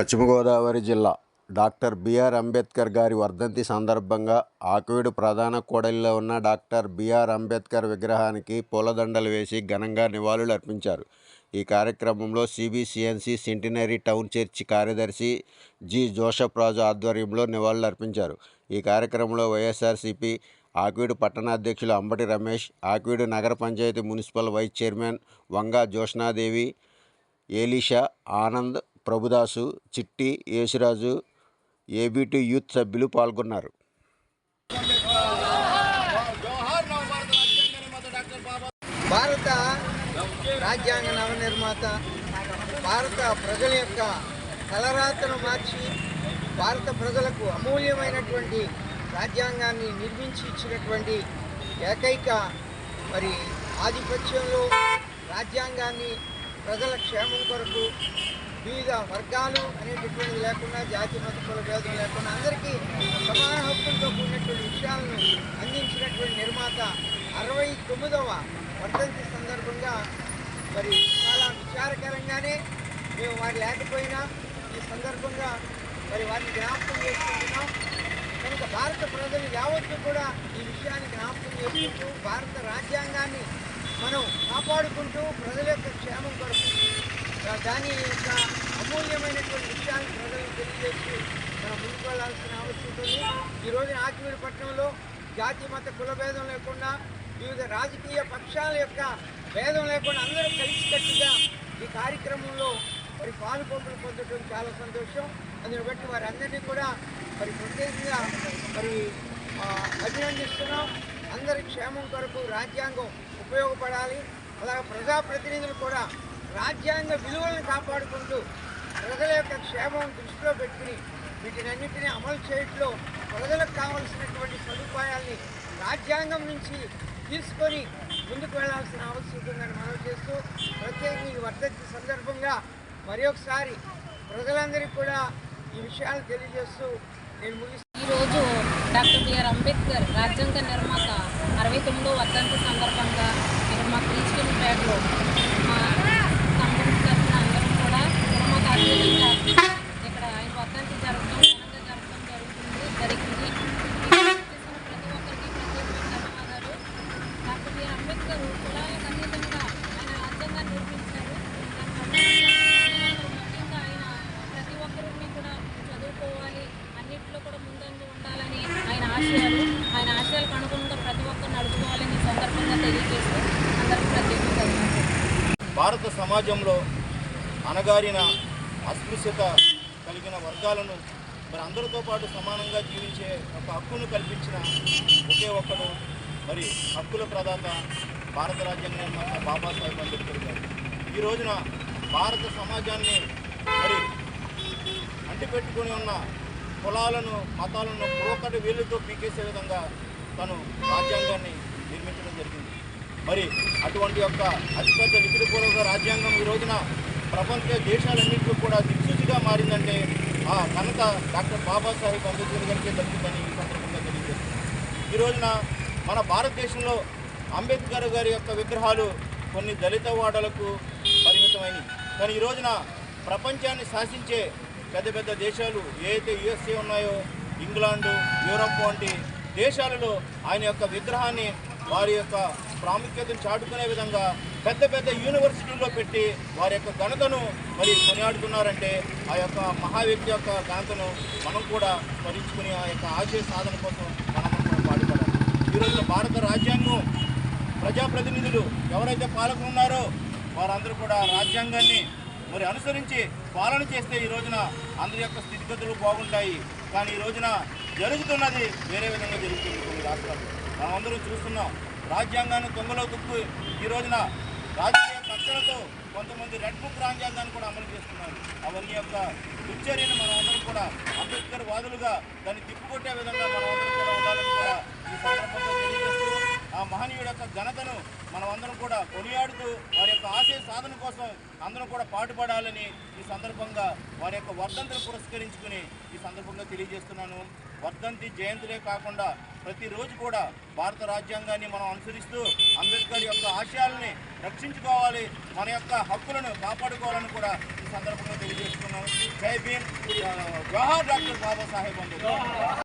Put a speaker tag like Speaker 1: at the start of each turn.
Speaker 1: పశ్చిమ గోదావరి జిల్లా doctor BR Ambedkar గారి వర్ధంతి సందర్భంగా ఆకివీడు ప్రధాన కూడలిలో ఉన్న డాక్టర్ బిఆర్ అంబేద్కర్ విగ్రహానికి పూలదండలు వేసి ఘనంగా నివాళులు అర్పించారు. ఈ కార్యక్రమంలో సిబిసిఎన్సి సెంటినరీ టౌన్ చర్చి కార్యదర్శి జి జోసెఫ్ రాజు ఆధ్వర్యంలో నివాళులు అర్పించారు. ఈ కార్యక్రమంలో వైఎస్ఆర్సీపీ ఆకివీడు పట్టణాధ్యక్షులు అంబటి రమేష్, ఆకివీడు నగర panchayat municipal vice chairman Vanga Joshnadevi, Elisha, Anand, Prabhudas, Chitti, Yesuraju, ABT youth సభ్యులు పాల్గొన్నారు.
Speaker 2: భారత రాజ్యాంగ నవనిర్మాత, భారత ప్రజల యొక్క తలరాతను మార్చి భారత ప్రజలకు అమూల్యమైనటువంటి రాజ్యాంగాన్ని నిర్మించి ఇచ్చినటువంటి ఏకైక ఆధిపత్యంలో రాజ్యాంగాన్ని ప్రజల క్షేమం కొరకు వివిధ వర్గాలు అనేటటువంటిది లేకుండా, జాతి మత కుల భేదం లేకుండా అందరికీ సమాన హక్కులతో కూడినటువంటి విషయాలను అందించినటువంటి నిర్మాత 69వ వర్ధంతి సందర్భంగా చాలా విచారకరంగానే మేము వారు లేకపోయినా ఈ సందర్భంగా వారిని జ్ఞాపకం చేసుకుంటున్నాం. కనుక భారత ప్రజలు యావత్తు కూడా ఈ విషయాన్ని జ్ఞాపకం చేసుకుంటూ భారత రాజ్యాంగాన్ని మనం కాపాడుకుంటూ ప్రజల యొక్క క్షేమం కొరకు దాని యొక్క అమూల్యమైనటువంటి విషయాన్ని ప్రజలకు తెలియజేసి మనం ముందుకు వెళ్లాల్సిన ఆవశ్యకత ఉంది. ఈరోజు ఆకివీడు పట్టణంలో జాతి మత కుల భేదం లేకుండా, వివిధ రాజకీయ పక్షాల యొక్క భేదం లేకుండా అందరూ కలిసికట్టుగా ఈ కార్యక్రమంలో పాలుపోకలు పొందడం చాలా సంతోషం. అందుని బట్టి వారందరినీ కూడా ప్రత్యేకంగా అభినందిస్తున్నాం. అందరి క్షేమం కొరకు రాజ్యాంగం ఉపయోగపడాలి. అలాగే ప్రజాప్రతినిధులు కూడా రాజ్యాంగ విలువలను కాపాడుకుంటూ ప్రజల యొక్క క్షేమం దృష్టిలో పెట్టుకుని వీటినన్నింటినీ అమలు చేయడంలో ప్రజలకు కావలసినటువంటి సదుపాయాల్ని రాజ్యాంగం నుంచి తీసుకొని ముందుకు వెళ్లాల్సిన ఆవశ్యకత ఉందని మనవి చేస్తూ ప్రత్యేకంగా ఈ వర్ధంతి సందర్భంగా మరి ఒకసారి ప్రజలందరికీ కూడా ఈ విషయాలు తెలియజేస్తూ నేను ముగిస్తాను.
Speaker 3: ఈరోజు డాక్టర్ బిఆర్ అంబేద్కర్ రాజ్యాంగ నిర్మాత 69వ వర్ధంతి సందర్భంగా ఇక్కడ మా క్రీస్టియన్పేటలో మా సంఘం తరఫున అందరం కూడా నిర్మాత అత్యధికంగా ఇక్కడ ఆయన వర్ధంతి జరగడం జరిగింది. ప్రతి ఒక్కరికి ప్రత్యేకమైన ధన్యవాదాలు. డాక్టర్ బిఆర్ అంబేద్కర్ కులాలకు అతీతంగా ఆయన రాజ్యాంగాన్ని నిర్మించారు. ముఖ్యంగా ఆయన ప్రతి ఒక్కరిని కూడా చదువుకోవాలి, అన్నింటిలో కూడా ముందంజ ఉండాలని ఆయన ఆశయాలకు అనుగుణంగా ప్రతి ఒక్కరు నడుచుకోవాలని ఈ సందర్భంగా తెలియజేస్తూ అందరికీ ప్రత్యేకంగా
Speaker 4: భారత సమాజంలో అణగారిన అస్పృశ్యత కలిగిన వర్గాలను అందరితో పాటు సమానంగా జీవించే ఒక హక్కును కల్పించిన ఒకే ఒక్కడు హక్కుల ప్రదాత భారత రాజ్యాంగ నిర్మాత బాబాసాహెబ్ అంబేద్కర్ గారు. ఈ రోజున భారత సమాజాన్ని అంటిపెట్టుకుని ఉన్న కులాలను మతాలను ఒక్కటి వేలుతో పీకేసే విధంగా తను రాజ్యాంగాన్ని నిర్మించడం జరిగింది. అటువంటి యొక్క అతిపెద్ద లిఖితపూర్వక రాజ్యాంగం ఈ రోజున ప్రపంచ దేశాలన్నింటిలో కూడా దిక్సూచిగా మారిందంటే ఆ ఘనత డాక్టర్ బాబాసాహెబ్ అంబేద్కర్ గారికి దక్కుతుందని ఈ సందర్భంగా తెలియజేస్తుంది. ఈ రోజున మన భారతదేశంలో అంబేద్కర్ గారి యొక్క విగ్రహాలు కొన్ని దళిత వాడలకు పరిమితమైనవి. కానీ ఈ రోజున ప్రపంచాన్ని శాసించే పెద్ద పెద్ద దేశాలు ఏదైతే యుఎస్ఏ ఉన్నాయో, ఇంగ్లాండు, యూరోప్ వంటి దేశాలలో ఆయన యొక్క విగ్రహాన్ని వారి యొక్క ప్రాముఖ్యతను చాటుకునే విధంగా పెద్ద పెద్ద యూనివర్సిటీల్లో పెట్టి వారి యొక్క ఘనతను కొనియాడుతున్నారంటే ఆ యొక్క మహా వ్యక్తి యొక్క ఘనతను మనం కూడా స్మరించుకుని ఆ యొక్క ఆశయ సాధన కోసం మనం కూడా పాటుపడాలి. ఈరోజు భారత రాజ్యాంగం ప్రజాప్రతినిధులు ఎవరైతే పాలకులు ఉన్నారో వారందరూ కూడా రాజ్యాంగాన్ని అనుసరించి పాలన చేస్తే ఈ రోజున అందరి యొక్క స్థితిగతులు బాగుంటాయి. కానీ ఈ రోజున జరుగుతున్నది వేరే విధంగా జరుగుతుంది. కొన్ని రాష్ట్రాలు మనం అందరూ చూస్తున్నాం. రాజ్యాంగాన్ని తొంగలో తొక్కు ఈ రోజున రాజకీయ కక్షలతో కొంతమంది రెడ్ బుక్ రాజ్యాంగాన్ని కూడా అమలు చేస్తున్నారు. అవన్నీ యొక్క దుశ్చర్యను మనం అందరం కూడా అంబేద్కర్ వాదులుగా దాన్ని తిప్పుకొట్టే విధంగా మనం అందరం కూడా ఉండాలని కూడా ఈ సందర్భంగా తెలియజేస్తూ ఆ మహనీయుడు యొక్క ఘనతను మనం అందరం కూడా కొనియాడుతూ వారి యొక్క ఆశయ సాధన కోసం అందరం కూడా పాటుపడాలని ఈ సందర్భంగా వారి యొక్క వర్ధంతిని పురస్కరించుకుని ఈ సందర్భంగా తెలియజేస్తున్నాను. వర్ధంతి జయంతులే కాకుండా ప్రతిరోజు కూడా భారత రాజ్యాంగాన్ని మనం అనుసరిస్తూ అంబేద్కర్ యొక్క ఆశయాల్ని రక్షించుకోవాలి, మన యొక్క హక్కులను కాపాడుకోవాలని కూడా ఈ సందర్భంగా తెలియజేస్తున్నాం. జై భీమ్, జోహార్ డాక్టర్ బాబాసాహెబ్ అంబేద్కర్.